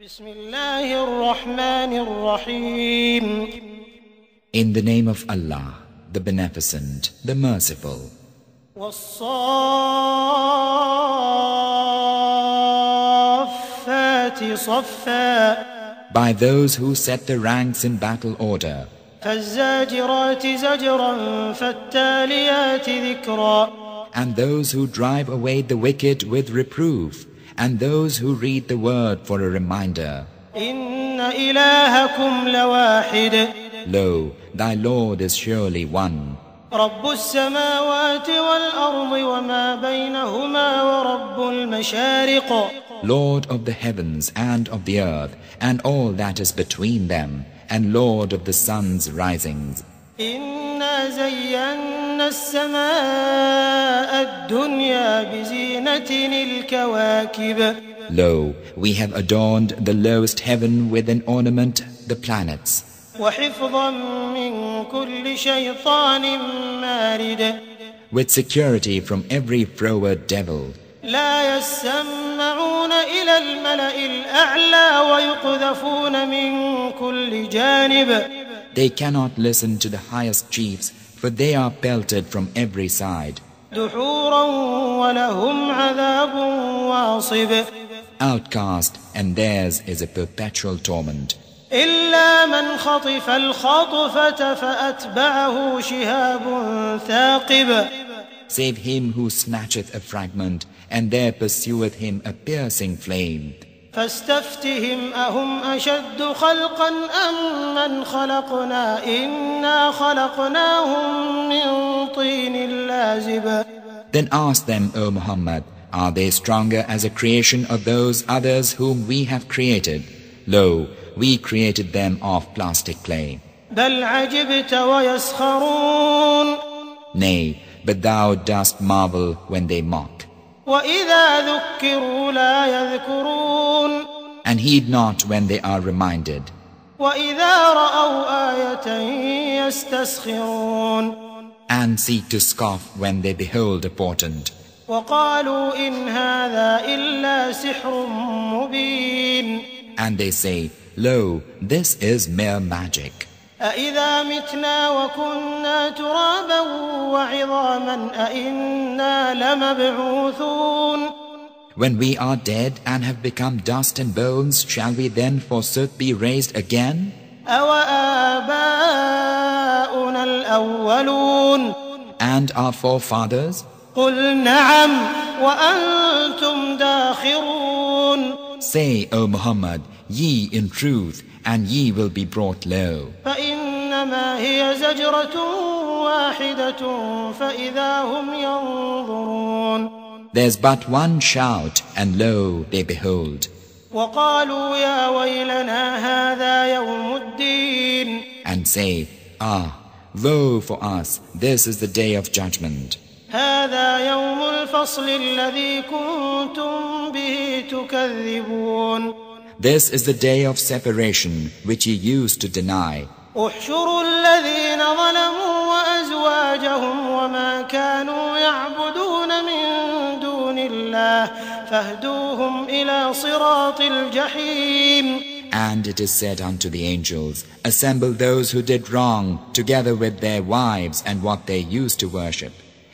بسم الله الرحمن الرحيم. In the name of Allah, the Beneficent, the Merciful. والصافات صفا. By those who set the ranks in battle order. فالزاجرات زجرا فالتاليات ذكرا. And those who drive away the wicked with reproof, and those who read the word for a reminder. إن إلهكم لواحد. Lo, thy Lord is surely one. رب السماوات والأرض وما بينهما ورب المشارق. Lord of the heavens and of the earth, and all that is between them, and Lord of the sun's risings. إنا زينا السماء الدنيا بزينة الكواكب. Lo, we have adorned the lowest heaven with an ornament, the planets. وحفظا من كل شيطان مارد. With security from every froward devil. لا يسمعون إلى الملأ الأعلى ويقذفون من كل جانب. They cannot listen to the highest chiefs, for they are pelted from every side. دحورا ولهم عذاب واصب. Outcast, and theirs is a perpetual torment. إلا من خطف الخطفة فأتبعه شهاب ثاقب. Save him who snatcheth a fragment, and there pursueth him a piercing flame. فاستفتهم أهم أشد خلقا أم من خلقنا إنا خلقناهم من طين لازب. Then ask them, O Muhammad, are they stronger as a creation of those others whom we have created? Lo, we created them of plastic clay. بل عجبت ويسخرون. Nay, but thou dost marvel when they mock. وإذا ذكروا لا يذكرون. And heed not when they are reminded. وإذا رأوا آية يستسخرون. And seek to scoff when they behold a portent. وقالوا إن هذا إلا سحر مبين. And they say, Lo, this is mere magic. أإذا متنا وكنا ترابا وعظاما أإنا لمبعوثون. When we are dead and have become dust and bones, shall we then forsooth be raised again? أوآباؤنا الأولون. And our forefathers? قل نعم وأنتم داخرون. Say, O Muhammad, ye in truth, and ye will be brought low. فإنما هي زجرة واحدة فإذا هم ينظرون. There's but one shout, and lo, they behold. وقالوا يا ويلنا هذا يوم الدين. And say, Ah, woe for us, this is the day of judgment. هذا يوم الفصل الذي كنتم به تكذبون. This is the day of separation, which ye used to deny. احشروا الذين ظلموا وأزواجهم وما كانوا يعبدون من دون الله فاهدوهم إلى صراط الجحيم. And it is said unto the angels, Assemble those who did wrong, together with their wives and what they used to worship,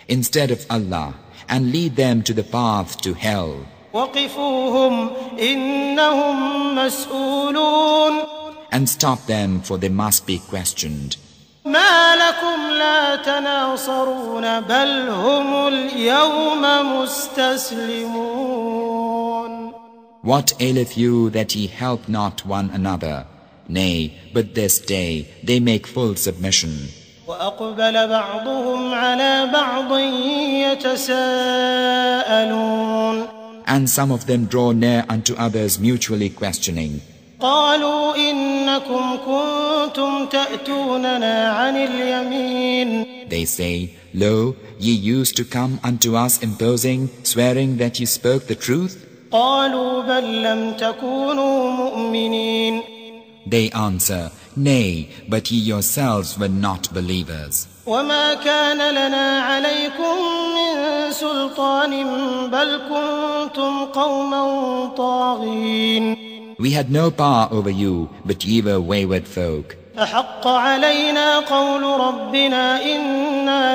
instead of Allah, and lead them to the path to hell. وقفوهم إنهم مسؤولون. And stop them, for they must be questioned. ما لكم لا تناصرون بل هم اليوم مستسلمون. What aileth you that ye help not one another? Nay, but this day they make full submission. وأقبل بعضهم على بعض يتساءلون. And some of them draw near unto others, mutually questioning. قالوا إنكم كنتم تأتوننا عن اليمين. They say, Lo, ye used to come unto us imposing, swearing that ye spoke the truth? قالوا بل لم تكونوا مؤمنين. They answer, Nay, but ye yourselves were not believers. وما كان لنا عليكم من سلطان بل كنتم قوما طاغين. We had no power over you, but ye were wayward folk. فحق علينا قول ربنا إنا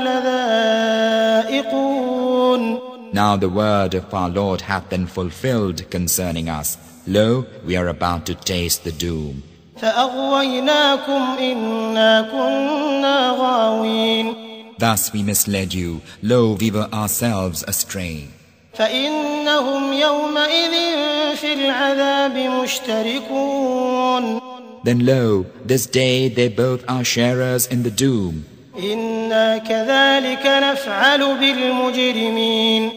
لذائقون. Now the word of our Lord hath been fulfilled concerning us. Lo, we are about to taste the doom. فأغويناكم إنا كنا غاوين. Thus we misled you. Lo, we were ourselves astray. فإنهم يومئذ في العذاب مشتركون. Then lo, this day they both are sharers in the doom. إنا كذلك نفعل بالمجرمين.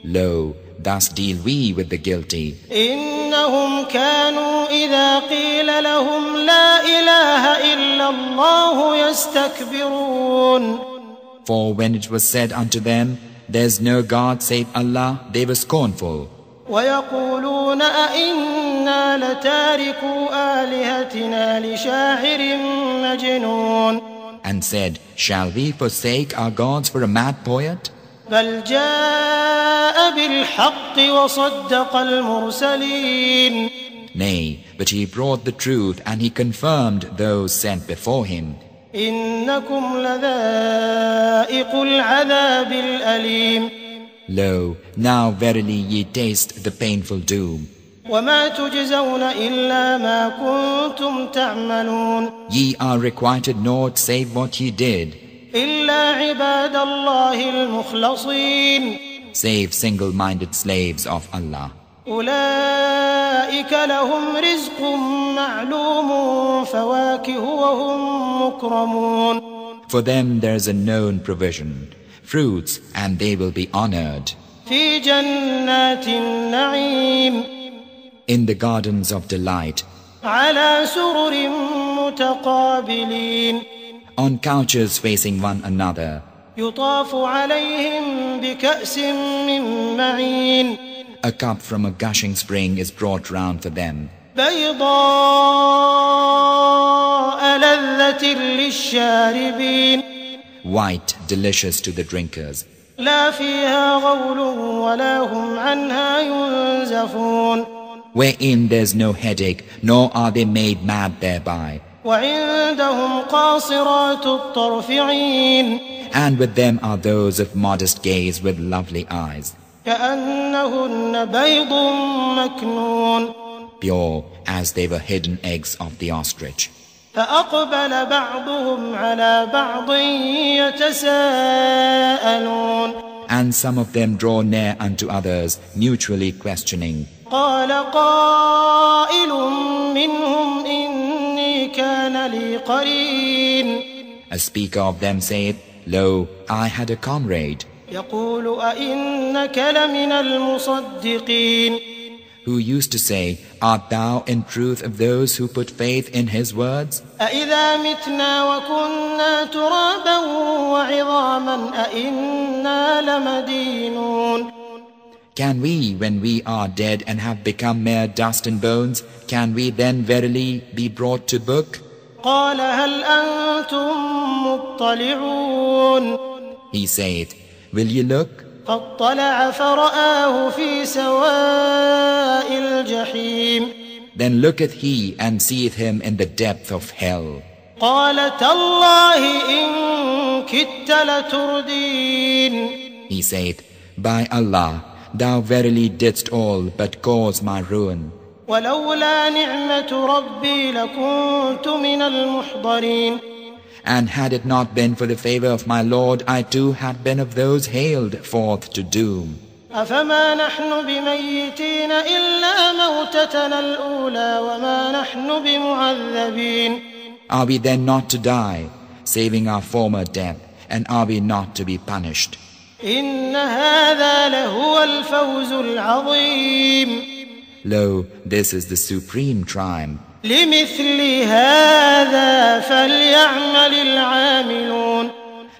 Lo, thus deal we with the guilty. إنهم كانوا إذا قيل لهم لا إله إلا الله يستكبرون. For when it was said unto them, There's no God save Allah, they were scornful. ويقولون أئنا لتاركو آلهتنا لشاعر مجنون. And said, Shall we forsake our gods for a mad poet? بل جاء بالحق وصدق المرسلين. Nay, but he brought the truth and he confirmed those sent before him. إنكم لذائق العذاب الأليم. Lo, now verily ye taste the painful doom. وما تجزون إلا ما كنتم تعملون. Ye are requited naught save what ye did, إلا عباد الله المخلصين. save single-minded slaves of Allah. أولئك لهم رزق معلوم فواكه وهم مكرمون. For them there is a known provision, fruits, and they will be honored. في جنات النعيم. In the gardens of delight, على سرر متقابلين. on couches facing one another, يطاف عليهم بكأس من معين. a cup from a gushing spring is brought round for them, بيضاء لذة للشاربين. white, delicious to the drinkers. لا فيها غول ولا هم عنها ينزفون. Wherein there's no headache, nor are they made mad thereby. وعندهم قاصرات الطرف عين. And with them are those of modest gaze with lovely eyes, كأنهن بيض مكنون. pure as they were hidden eggs of the ostrich. فأقبل بعضهم على بعض يتساءلون. And some of them draw near unto others, mutually questioning. قال قائل منهم إني كان لي قرين. A speaker of them saith, Lo, I had a comrade, يقول أئنك لمن المصدقين. who used to say, Art thou in truth of those who put faith in his words? أإذا متنا وكنا ترابا وعظاما أئنا لمدينون. Can we, when we are dead and have become mere dust and bones, can we then verily be brought to book? قال هل أنتم مطلعون. He saith, Will ye look? فاطلع فرآه في سواء الجحيم. Then looketh he and seeth him in the depth of hell. قال تالله إن كدت لتردين. He saith, By Allah, thou verily didst all but cause my ruin. ولولا نعمة ربي لكنت من المحضرين. And had it not been for the favor of my Lord, I too had been of those hailed forth to doom. أفما نحن بميتين إلا موتتنا الأولى وما نحن بمعذبين. Are we then not to die, saving our former death, and are we not to be punished? إن هذا لهو الفوز العظيم. Lo, this is the supreme triumph. لمثل هذا فليعمل العاملون.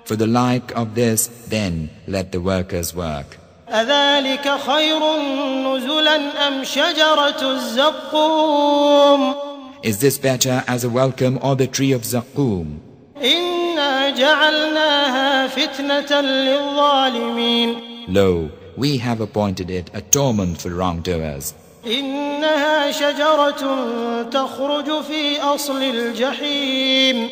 For the like of this, then let the workers work. أذلك خير نزلا أم شجرة الزقوم. Is this better as a welcome or the tree of Zaqqum? إنا جعلناها فتنة للظالمين. Lo, we have appointed it a torment for wrongdoers. إنها شجرة تخرج في أصل الجحيم.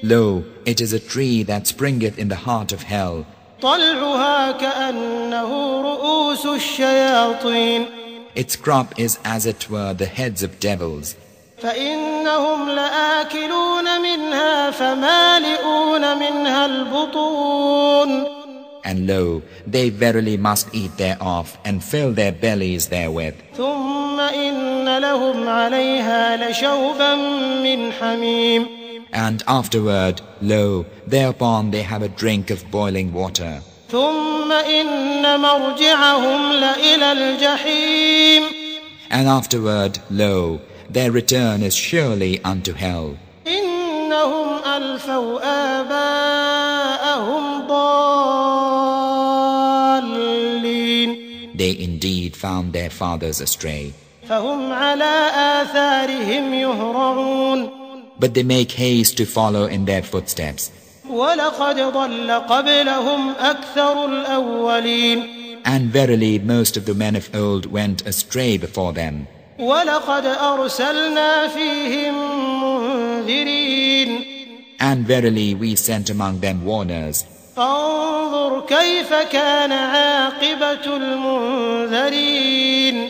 Lo, it is a tree that springeth in the heart of hell. طلعها كأنه رؤوس الشياطين. Its crop is as it were the heads of devils. فإنهم لآكلون منها فمالئون منها البطون. And lo, they verily must eat thereof and fill their bellies therewith. ثم إن لهم عليها لشوبا من حميم. And afterward, lo, thereupon they have a drink of boiling water. ثم إن مرجعهم لإلى الجحيم. And afterward, lo, their return is surely unto hell. إنهم ألفوا آباءهم ضالين. They indeed found their fathers astray. فهم على آثارهم يهرعون. But they make haste to follow in their footsteps. وَلَقَدْ ضَلَّ قَبْلَهُمْ أَكْثَرُ الْأَوَّلِينَ. And verily most of the men of old went astray before them. وَلَقَدْ أَرْسَلْنَا فِيهِمْ مُنذِرِينَ. And verily we sent among them warners. فَانظُرْ كَيْفَ كَانَ عَاقِبَةُ الْمُنذَرِينَ.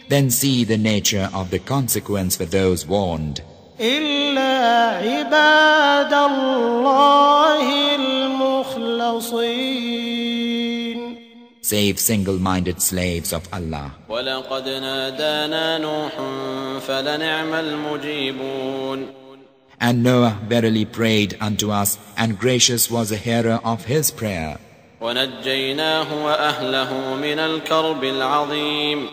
Then see the nature of the consequence for those warned. إِلَّا عِبَادَ اللَّهِ الْمُخْلَصِينَ. Save single-minded slaves of Allah. وَلَقَدْ نَادَانَا نُوحٌ فَلَنِعْمَ الْمُجِيبُونَ. And Noah verily prayed unto us, and gracious was the hearer of his prayer. وَنَجَّيْنَاهُ وَأَهْلَهُ مِنَ الْكَرْبِ الْعَظِيمِ.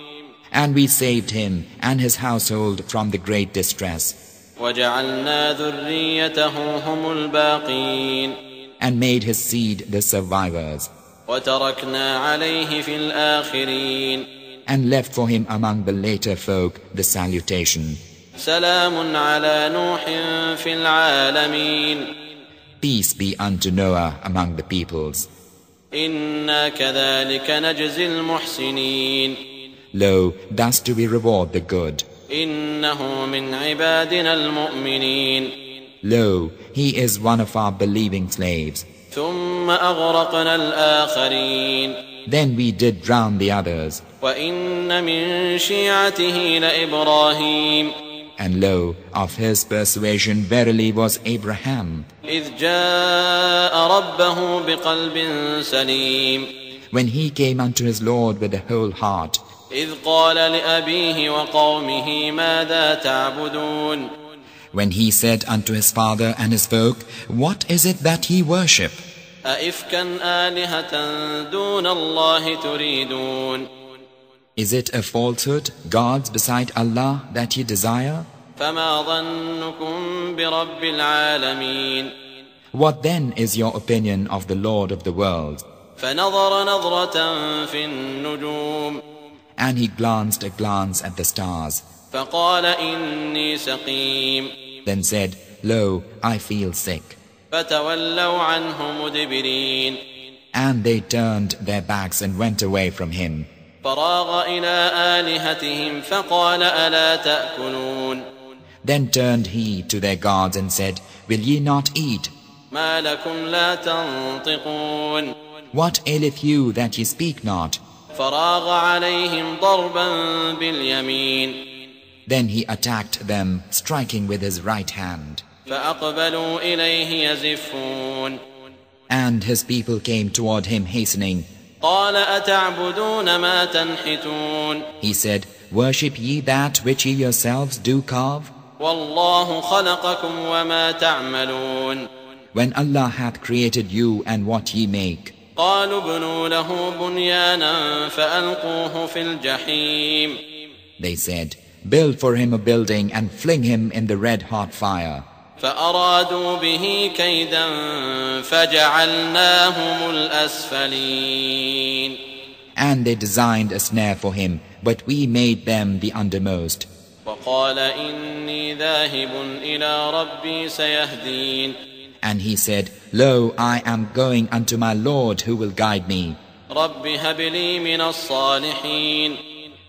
And we saved him and his household from the great distress. وَجَعَلْنَا ذُرِّيَّتَهُ هُمُ الْبَاقِينَ. And made his seed the survivors. وَتَرَكْنَا عَلَيْهِ فِي الْآخِرِينَ. And left for him among the later folk the salutation. سَلَامٌ عَلَى نُوحٍ فِي الْعَالَمِينَ. Peace be unto Noah among the peoples. إِنَّا كَذَلِكَ نَجْزِي الْمُحْسِنِينَ. Lo, thus do we reward the good. إِنَّهُ مِنْ عِبَادِنَا الْمُؤْمِنِينَ. Lo, he is one of our believing slaves. ثُمَّ أَغْرَقْنَا الْآخَرِينَ. Then we did drown the others. وَإِنَّ مِنْ شِيعَتِهِ لَإِبْرَاهِيمَ. And lo, of his persuasion verily was Abraham. إِذْ جَاءَ رَبَّهُ بِقَلْبٍ سَلِيمٍ. When he came unto his Lord with a whole heart. إِذْ قَالَ لِأَبِيهِ وَقَوْمِهِ مَاذَا تَعْبُدُونَ. When he said unto his father and his folk, what is it that ye worship? أَئِفْكًا آلِهَةً دُونَ اللَّهِ تُرِيدُونَ. Is it a falsehood, gods beside Allah, that ye desire? فَمَا ظَنُّكُمْ بِرَبِّ الْعَالَمِينَ. What then is your opinion of the Lord of the world? فَنَظَرَ نَظْرَةً فِي النُّجُومِ. And he glanced a glance at the stars. فَقَالَ إِنِّي سَقِيمٌ. Then said, Lo, I feel sick. فَتَوَلَّوْا عَنْهُ مُدْبِرِينَ. And they turned their backs and went away from him. فَرَاغَ إِلَىٰ آلِهَتِهِمْ فَقَالَ أَلَا تَأْكُلُونَ. Then turned he to their gods and said, Will ye not eat? مَا لَكُمْ لَا تَنطِقُونَ. What aileth you that ye speak not? فَرَاغَ عَلَيْهِمْ ضَرْبًا بِالْيَمِينِ. Then he attacked them, striking with his right hand. فَأَقْبَلُوا إِلَيْهِ يَزِفُّونَ. And his people came toward him hastening. قَالَ أَتَعْبُدُونَ مَا تَنْحِتُونَ. He said, Worship ye that which ye yourselves do carve? وَاللَّهُ خَلَقَكُمْ وَمَا تَعْمَلُونَ. When Allah hath created you and what ye make. قَالُوا ابْنُوا لَهُ بُنْيَانًا فَأَلْقُوهُ فِي الْجَحِيمِ. They said, Build for him a building and fling him in the red-hot fire. فَأَرَادُوا بِهِ كَيْدًا فَجَعَلْنَاهُمُ الْأَسْفَلِينَ. And they designed a snare for him, but we made them the undermost. وَقَالَ إِنِّي ذَاهِبٌ إِلَىٰ رَبِّي سَيَهْدِينِ. And he said, Lo, I am going unto my Lord who will guide me. رَبِّ هَبْ لِي مِنَ الصَّالِحِينَ.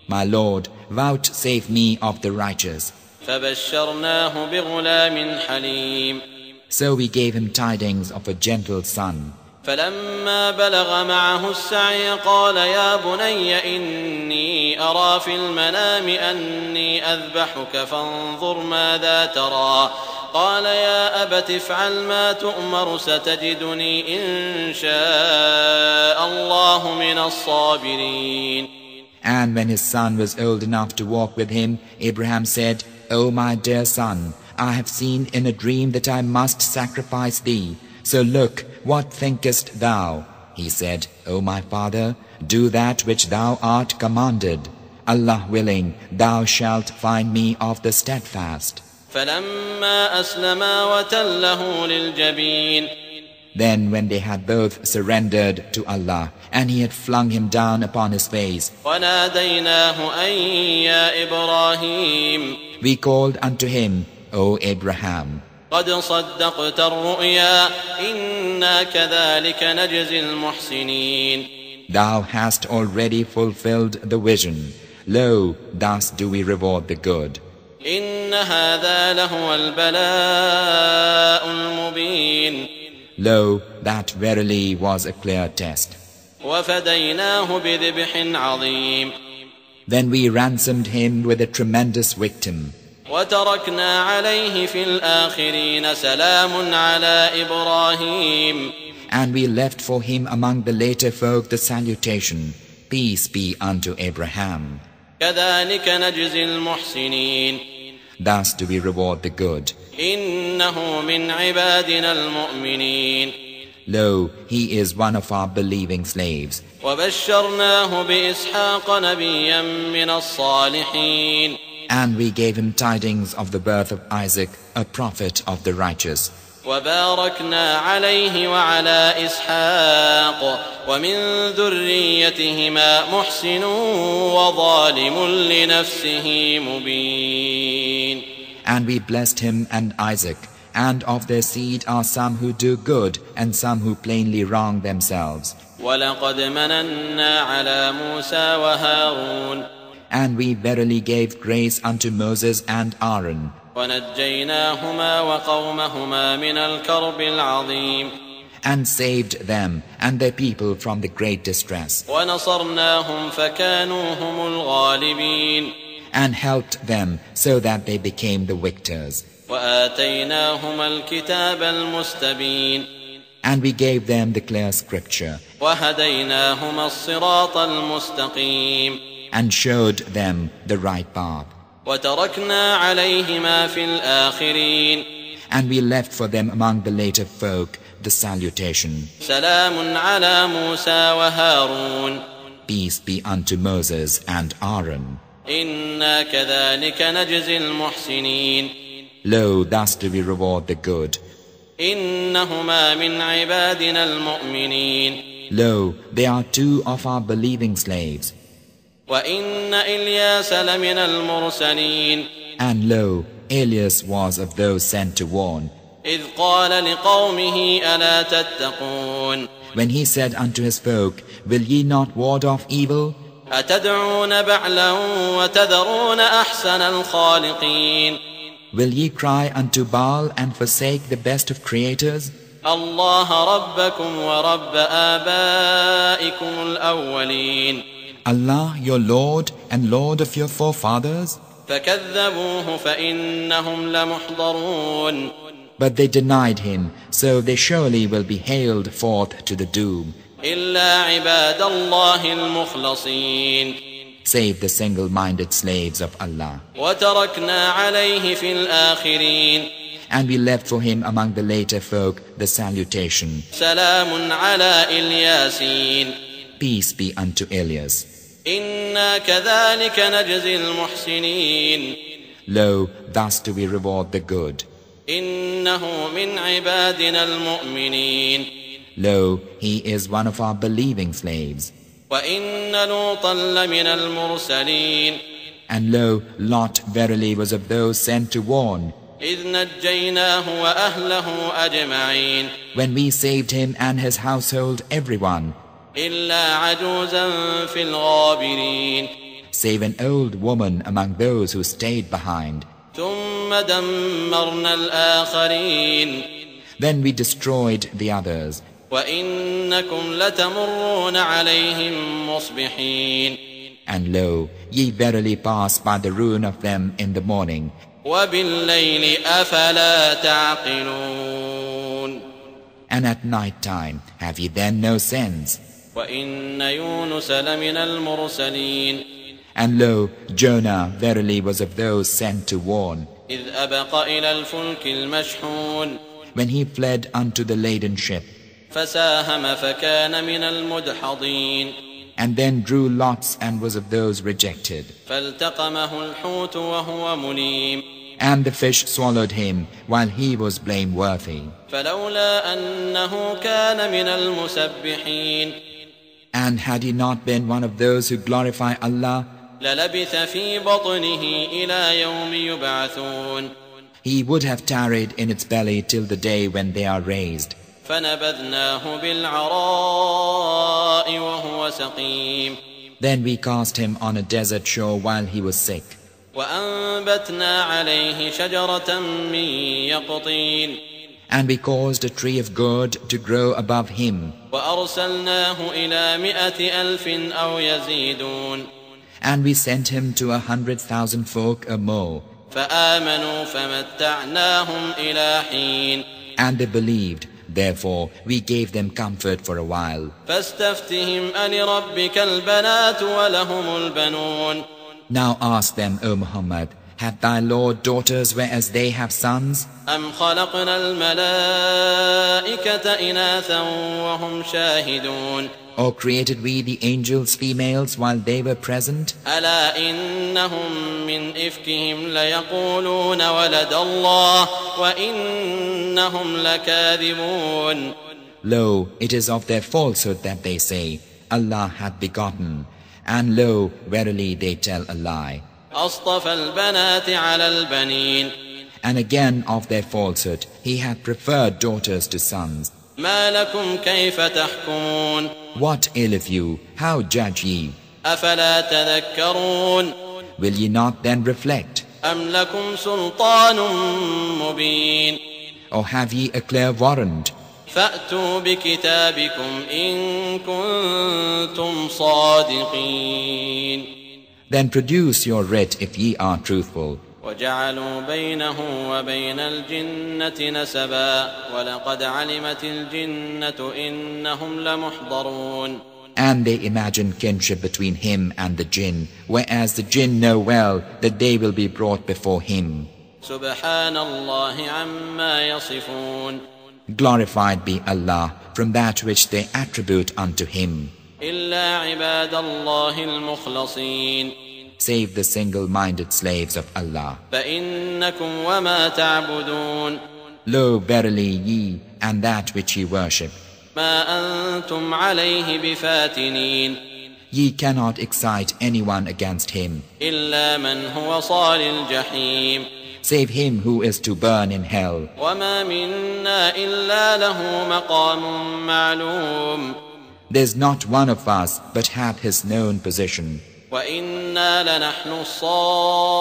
My Lord, vouchsafe me of the righteous. فبشرناه بغلام حليم. So we gave him tidings of a gentle son. فلما بلغ معه السعي قال يا بني إني أرى في المنام أني أذبحك فانظر ماذا ترى قال يا أبت افعل ما تؤمر ستجدني إن شاء الله من الصابرين. And when his son was old enough to walk with him, Abraham said, O my dear son, I have seen in a dream that I must sacrifice thee. So look, what thinkest thou? He said, O my father, do that which thou art commanded. Allah willing, thou shalt find me of the steadfast. فلما أسلما وتله للجبين. Then when they had both surrendered to Allah, and he had flung him down upon his face, وناديناه أن يا إبراهيم. We called unto him, O Abraham, قد صدقت الرؤيا إنا كذلك نجزي المحسنين. Thou hast already fulfilled the vision. Lo, thus do we reward the good. إن هذا لهو البلاء المبين. Lo, that verily was a clear test. وفديناه بذبح عظيم. Then we ransomed him with a tremendous victim. وتركنا عليه في الآخرين سلام على إبراهيم. And we left for him among the later folk the salutation, Peace be unto Abraham. كذلك نجزي المحسنين. Thus do we reward the good. إنه من عبادنا المؤمنين. Lo, he is one of our believing slaves. وبشرناه بإسحاق نبيا من الصالحين. And we gave him tidings of the birth of Isaac, a prophet of the righteous. وباركنا عليه وعلى إسحاق ومن ذريتهما محسن وظالم لنفسه مبين. And we blessed him and Isaac, and of their seed are some who do good and some who plainly wrong themselves. ولقد مننا على موسى وهارون. And we verily gave grace unto Moses and Aaron, ونجيناهما وقومهما من الكرب العظيم. and saved them and their people from the great distress, ونصرناهم فكانوا هم الغالبين. and helped them so that they became the victors. وآتيناهما الكتاب المستبين. And we gave them the clear scripture, وهديناهما الصراط المستقيم. and showed them the right path. وتركنا عليهما في الآخرين. And we left for them among the later folk the salutation, سلام على موسى وهارون. Peace be unto Moses and Aaron. إنا كذلك نجزي المحسنين. Lo, thus do we reward the good. إنهما من عبادنا المؤمنين. Lo, they are two of our believing slaves. وإن إلياس لمن المرسلين. And lo, Elias was of those sent to warn, إذ قال لقومه ألا تتقون. when he said unto his folk, Will ye not ward off evil? أتدعون بعلا وتذرون أحسن الخالقين. Will ye cry unto Baal and forsake the best of creators? الله ربكم ورب آبائكم الأولين. Allah, your Lord and Lord of your forefathers? فكذبوه فإنهم لمحضرون. But they denied him, so they surely will be haled forth to the doom, إلا عباد الله المخلصين. save the single-minded slaves of Allah. وتركنا عليه في الآخرين. And we left for him among the later folk the salutation, سلام على إلياسين. Peace be unto Elias. إنا كذلك نجزي المحسنين. Lo, thus do we reward the good. إنه من عبادنا المؤمنين. Lo, he is one of our believing slaves. وإن لوطا لمن المرسلين. And lo, Lot verily was of those sent to warn, إذ نجيناه وأهله أجمعين. when we saved him and his household everyone, إلا عجوزا في الغابرين. save an old woman among those who stayed behind. ثم دمرنا الآخرين Then we destroyed the others. وإنكم لتمرون عليهم مصبحين And lo, ye verily pass by the ruin of them in the morning. وبالليل أفلا تعقلون And at night time, have ye then no sense? وإن يونس لمن المرسلين And lo, Jonah verily was of those sent to warn, إذ أبق إلى الفلك المشحون when he fled unto the laden ship, فساهم فكان من المدحضين and then drew lots and was of those rejected. فالتقمه الحوت وهو مليم And the fish swallowed him while he was blameworthy. فلولا أنه كان من المسبحين And had he not been one of those who glorify Allah, للبث في بطنه إلى يوم يبعثون he would have tarried in its belly till the day when they are raised. فنبذناه بالعراء وهو سقيم Then we cast him on a desert shore while he was sick. وأنبتنا عليه شجرة من يقطين And we caused a tree of gourd to grow above him. وأرسلناه إلى 100,000 أو يزيدون And we sent him to 100,000 folk or more. فآمنوا فمتعناهم إلى حين And they believed. Therefore we gave them comfort for a while. فاستفتهم ألربك البنات ولهم البنون Now ask them, O Muhammad, have thy Lord daughters whereas they have sons? أم خلقنا الملائكة إناثا وهم شاهدون Or created we the angels females while they were present? ألا إنهم من إفكهم ليقولون ولد الله وإنهم لكاذبون Lo, it is of their falsehood that they say, Allah hath begotten. And lo, verily they tell a lie. أصطفى البنات على البنين And again of their falsehood, he hath preferred daughters to sons. ما لكم كيف تحكمون What ill of you? How judge ye? أفلا تذكرون Will ye not then reflect? أم لكم سلطان مبين Or have ye a clear warrant? فأتوا بكتابكم إن كنتم صادقين Then produce your writ if ye are truthful. وجعلوا بينه وبين الجنة نسبا ولقد علمت الجنة إنهم لمحضرون And they imagine kinship between him and the jinn, whereas the jinn know well that they will be brought before him. سبحان الله عما يصفون Glorified be Allah from that which they attribute unto him, إلا عباد الله المخلصين save the single-minded slaves of Allah. فإنكم وما تعبدون Lo, verily ye and that which ye worship, ما أنتم عليه بفاتنين ye cannot excite anyone against him, إلا من هو صال الجحيم save him who is to burn in hell. وما منا إلا له مقام معلوم There's not one of us but hath his known position. وإنا لنحن الصافون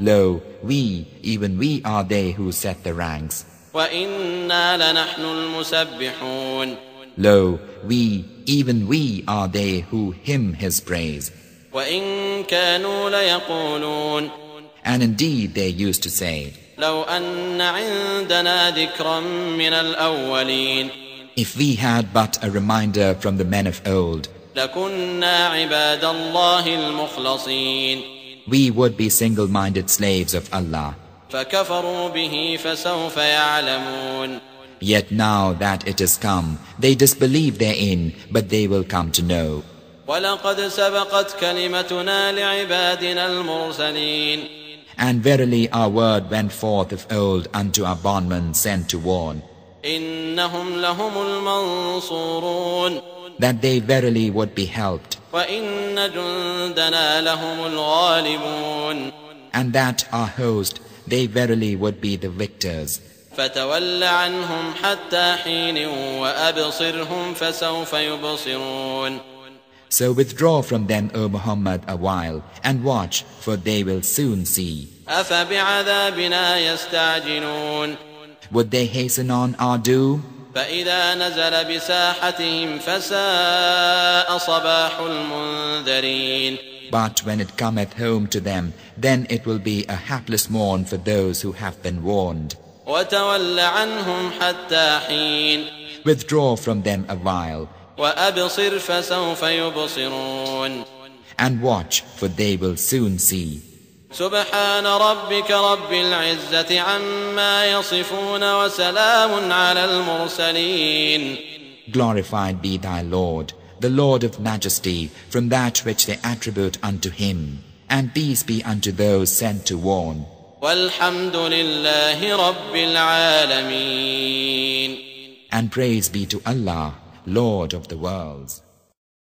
Lo, we, even we are they who set the ranks. وإنا لنحن المسبحون Lo, we, even we are they who hymn his praise. وإن كانوا ليقولون And indeed they used to say, لو أن عندنا ذكرا من الأولين if we had but a reminder from the men of old, لكنا عباد الله المخلصين we would be single-minded slaves of Allah. فكفروا به فسوف يعلمون Yet now that it is come, they disbelieve therein, but they will come to know. ولقد سبقت كلمتنا لعبادنا المرسلين And verily our word went forth of old unto our bondmen sent to warn, إنهم لهم المنصورون that they verily would be helped, وإن جندنا لهم الغالبون and that our host, they verily would be the victors. فتول عنهم حتى حين وأبصرهم فسوف يبصرون So withdraw from them, O Muhammad, a while, and watch, for they will soon see. أفبعذابنا يستعجلون Would they hasten on our doom? فإذا نزل بساحتهم فساء صباح المنذرين But when it cometh home to them, then it will be a hapless morn for those who have been warned. وتول عنهم حتى حين Withdraw from them a while, وأبصر فسوف يبصرون and watch, for they will soon see. سبحان ربك رب العزة عما يصفون وسلام على المرسلين Glorified be thy Lord, the Lord of majesty, from that which they attribute unto him, and peace be unto those sent to warn. والحمد لله رب العالمين And praise be to Allah, Lord of the worlds.